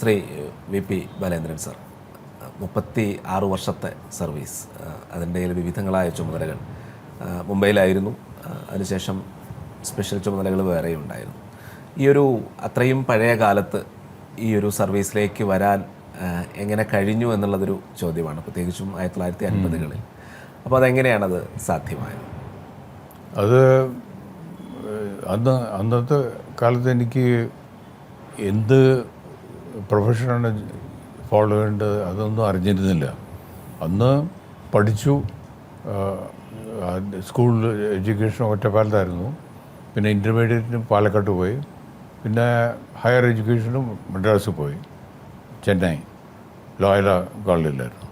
Shri V P Balendran sir, 36 വർഷത്തെ service, അതിൻ്റെ വിവിധങ്ങളായ ചുമതലകൾ. മുംബൈയിലായിരുന്നു, അതിനുശേഷം സ്പെഷ്യൽ ചുമതലകൾ വേറെയും ഉണ്ടായിരുന്നു. ഈ ഒരു അത്രയും പഴയ കാലത്ത് ഈ ഒരു സർവീസിലേക്ക് വരാൻ എങ്ങനെ കഴിഞ്ഞു എന്നുള്ളതൊരു ചോദ്യമാണ്, പ്രത്യേകിച്ചും 1950-കളിൽ. അപ്പോൾ അതെങ്ങനെയാണത് സാധ്യമായത്? അത് അന്നത്തെ കാലത്ത് എനിക്ക് എന്ത് പ്രൊഫഷനാണ് ഫോളോ ചെയ്യേണ്ടത് അതൊന്നും അറിഞ്ഞിരുന്നില്ല. അന്ന് പഠിച്ചു, സ്കൂൾ എഡ്യൂക്കേഷൻ ഒറ്റപ്പാലത്തായിരുന്നു, പിന്നെ ഇൻ്റർമീഡിയറ്റിനും പാലക്കാട്ട് പോയി, പിന്നെ ഹയർ എഡ്യൂക്കേഷനും മദ്രാസിൽ പോയി, ചെന്നൈ ലോയല കോളേജിലായിരുന്നു.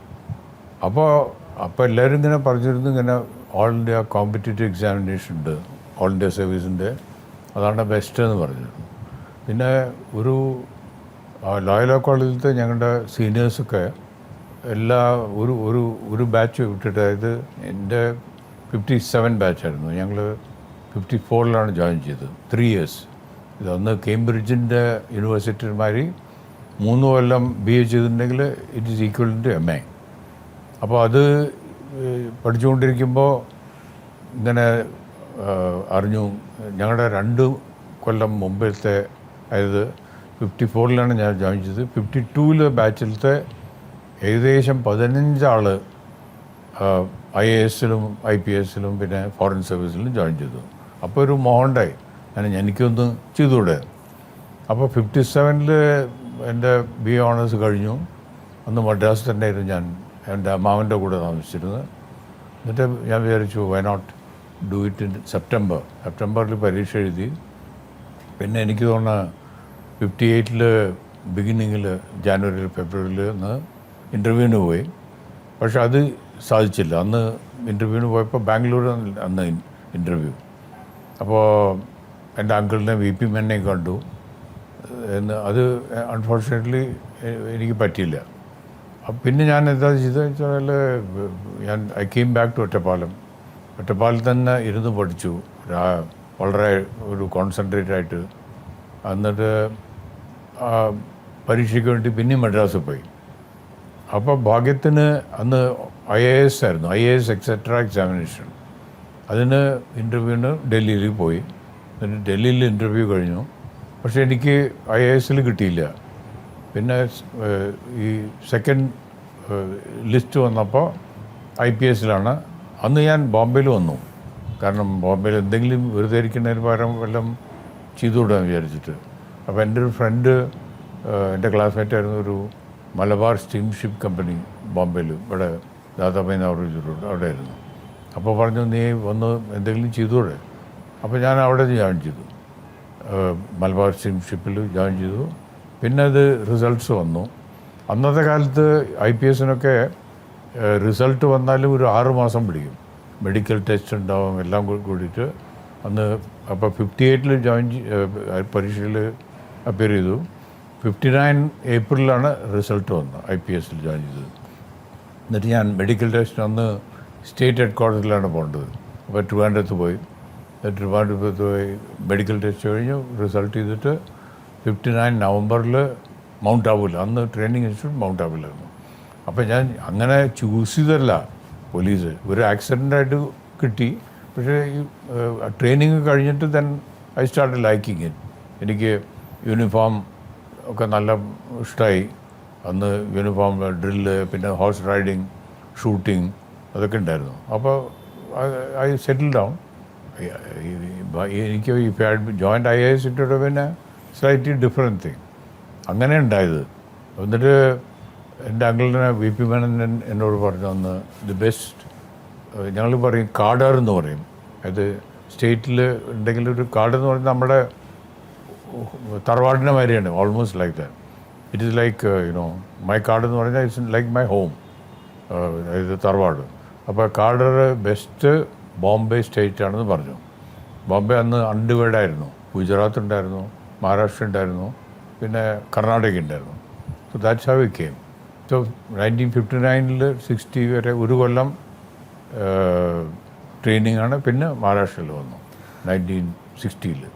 അപ്പോൾ എല്ലാവരും ഇങ്ങനെ പറഞ്ഞിരുന്നു, ഇങ്ങനെ ഓൾ ഇന്ത്യ കോമ്പറ്റേറ്റീവ് എക്സാമിനേഷൻ ഉണ്ട്, ഓൾ ഇന്ത്യ സർവീസിൻ്റെ, അതാണ് ബെസ്റ്റ് എന്ന് പറഞ്ഞിരുന്നു. പിന്നെ ഒരു ലോയല കോളേജിലത്തെ ഞങ്ങളുടെ സീനിയേഴ്സൊക്കെ ഒരു ബാച്ച് വിട്ടിട്ട്, അതായത് എൻ്റെ 57 ബാച്ചായിരുന്നു, ഞങ്ങൾ 54-ലാണ് ജോയിൻ ചെയ്തത്. 3 years. ഇതൊന്ന് കേംബ്രിഡ്ജിൻ്റെ യൂണിവേഴ്സിറ്റിമാരി 3 കൊല്ലം BA ചെയ്തിട്ടുണ്ടെങ്കിൽ it is equal to MA. അപ്പോൾ അത് പഠിച്ചുകൊണ്ടിരിക്കുമ്പോൾ ഇങ്ങനെ അറിഞ്ഞു, ഞങ്ങളുടെ 2 കൊല്ലം മുമ്പത്തെ, അതായത് 54-ലാണ് ഞാൻ ജോയിൻ ചെയ്തത്. 52-ലെ ബാച്ചിലത്തെ ഏകദേശം 15 ആൾ IAS-ലും IPS-ലും പിന്നെ ഫോറിൻ സർവീസിലും ജോയിൻ ചെയ്തു. അപ്പോൾ ഒരു മോഹമുണ്ടായി, എനിക്കൊന്ന് ചെയ്തുകൂടെ. അപ്പോൾ 57-ൽ എൻ്റെ BA ഓണേഴ്സ് കഴിഞ്ഞു. അന്ന് മദ്രാസ് തന്നെയായിരുന്നു ഞാൻ എൻ്റെ അമ്മാവൻ്റെ കൂടെ താമസിച്ചിരുന്നത്. എന്നിട്ട് ഞാൻ വിചാരിച്ചു, why not do it in സെപ്റ്റംബറിൽ പരീക്ഷ എഴുതി. പിന്നെ എനിക്ക് തോന്നുന്നു 58-ൽ ബിഗിനിങ്ങിൽ ജാനുവരിയിൽ ഫെബ്രുവരിയിൽ ഒന്ന് ഇൻ്റർവ്യൂവിന് പോയി. പക്ഷെ അത് സാധിച്ചില്ല. അന്ന് ഇൻ്റർവ്യൂവിന് പോയപ്പോൾ ബാംഗ്ലൂർ അന്ന് ഇൻ്റർവ്യൂ. അപ്പോൾ എൻ്റെ അങ്കിളിനെ VP മെന്നെ കണ്ടു. അത് അൺഫോർച്ചുനേറ്റ്ലി എനിക്ക് പറ്റിയില്ല. പിന്നെ ഞാൻ എന്താ ചെയ്തതെന്ന് വെച്ചാൽ, I came back to Ottappalam തന്നെ ഇരുന്ന് പഠിച്ചു, വളരെ ഒരു കോൺസെൻട്രേറ്റ് ആയിട്ട്. എന്നിട്ട് പരീക്ഷയ്ക്ക് വേണ്ടി പിന്നെയും മദ്രാസിൽ പോയി. അപ്പോൾ ഭാഗ്യത്തിന് അന്ന് IAS ആയിരുന്നു, IAS എക്സെട്ര എക്സാമിനേഷൻ. അതിന് ഇൻ്റർവ്യൂവിന് ഡൽഹിയിൽ പോയി. എന്നിട്ട് ഡൽഹിയിൽ ഇൻ്റർവ്യൂ കഴിഞ്ഞു. പക്ഷേ എനിക്ക് IAS-ൽ കിട്ടിയില്ല. പിന്നെ ഈ സെക്കൻഡ് ലിസ്റ്റ് വന്നപ്പോൾ IPS-ലാണ്. അന്ന് ഞാൻ ബോംബെയിൽ വന്നു. കാരണം ബോംബെയിൽ എന്തെങ്കിലും വെറുതെ ഇരിക്കുന്നതിന് പകരം വല്ലതും ചെയ്തുകൂടാൻ വിചാരിച്ചിട്ട്. അപ്പോൾ എൻ്റെ ഒരു ഫ്രണ്ട്, എൻ്റെ ക്ലാസ്മേറ്റ് ആയിരുന്നു, ഒരു മലബാർ സ്റ്റീംഷിപ്പ് കമ്പനി ബോംബെയിൽ, ഇവിടെ ദാദാഭായ് നവറോജി റോഡ് അവിടെ ആയിരുന്നു. അപ്പോൾ പറഞ്ഞു, നീ വന്ന് എന്തെങ്കിലും ചെയ്തുകൂടെ. അപ്പോൾ ഞാൻ അവിടെ ജോയിൻ ചെയ്തു, മലബാർ സ്റ്റീംഷിപ്പിൽ ജോയിൻ ചെയ്തു. പിന്നെ അത് റിസൾട്ട്സ് വന്നു. അന്നത്തെ കാലത്ത് IPS-നൊക്കെ റിസൾട്ട് വന്നാലും ഒരു 6 മാസം പിടിക്കും. മെഡിക്കൽ ടെസ്റ്റ് ഉണ്ടാവും, എല്ലാം കൂടിയിട്ട്. അന്ന് അപ്പോൾ 58-ൽ പരീക്ഷയിൽ അപ്പിയർ ചെയ്തു. 59 ഏപ്രിലാണ് റിസൾട്ട് വന്നത്, IPS-ൽ ജോയിൻ ചെയ്തത്. എന്നിട്ട് ഞാൻ മെഡിക്കൽ ടെസ്റ്റ് അന്ന് സ്റ്റേറ്റ് ഹെഡ് ക്വാർട്ടേഴ്സിലാണ് പോകേണ്ടത്. അപ്പോൾ ട്രിവാൻഡ്രത്ത് പോയി മെഡിക്കൽ ടെസ്റ്റ് കഴിഞ്ഞു. റിസൾട്ട് ചെയ്തിട്ട് 59 നവംബറിൽ മൗണ്ട് ആബുവിൽ, അന്ന് ട്രെയിനിങ് ഇൻസ്റ്റിറ്റ്യൂട്ട് മൗണ്ട് ആബുവിലായിരുന്നു. അപ്പോൾ ഞാൻ അങ്ങനെ ചൂസ് ചെയ്തല്ല, പോലീസ് ഒരു ആക്സിഡൻ്റായിട്ട് കിട്ടി. പക്ഷേ ഈ ട്രെയിനിങ് കഴിഞ്ഞിട്ട് then I start liking it. എനിക്ക് യൂണിഫോം ഒക്കെ നല്ല ഇഷ്ടമായി. അന്ന് യൂണിഫോം, ഡ്രില്ല്, പിന്നെ ഹോഴ്സ് റൈഡിങ്, ഷൂട്ടിങ്, അതൊക്കെ ഉണ്ടായിരുന്നു. അപ്പോൾ ഐ സെറ്റിൽ ഡൗൺ. എനിക്ക് ജോയിൻറ്റ് IAS ഇട്ടിട്ട് പിന്നെ സ്ലൈറ്റ്ലി ഡിഫറെൻറ്റ് തിങ് അങ്ങനെ ഉണ്ടായത്. എന്നിട്ട് എൻ്റെ അങ്കിളിനെ VP മേനൻ എന്നോട് പറഞ്ഞു, അന്ന് ദി ബെസ്റ്റ്, ഞങ്ങൾ പറയും കാഡർ എന്ന് പറയും, അത് സ്റ്റേറ്റിൽ ഉണ്ടെങ്കിൽ ഒരു കാർഡ് എന്ന് പറയുന്നത് നമ്മുടെ തറവാടിൻ്റെ മാതിരിയാണ്, almost like that. It is like my card എന്ന് പറഞ്ഞാൽ ഇറ്റ്സ് ലൈക്ക് മൈ ഹോം, അതായത് തറവാട്. അപ്പോൾ കാഡർ ബെസ്റ്റ് ബോംബെ സ്റ്റേറ്റ് ആണെന്ന് പറഞ്ഞു. ബോംബെ അന്ന് അൺഡിവൈഡായിരുന്നു, ഗുജറാത്ത് ഉണ്ടായിരുന്നു, മഹാരാഷ്ട്ര ഉണ്ടായിരുന്നു, പിന്നെ കർണാടക ഉണ്ടായിരുന്നു. So that's how it came. So 1959-ൽ 60 വരെ ഒരു കൊല്ലം ട്രെയിനിങ് ആണ്. പിന്നെ മഹാരാഷ്ട്രയിൽ വന്നു 1960-ൽ.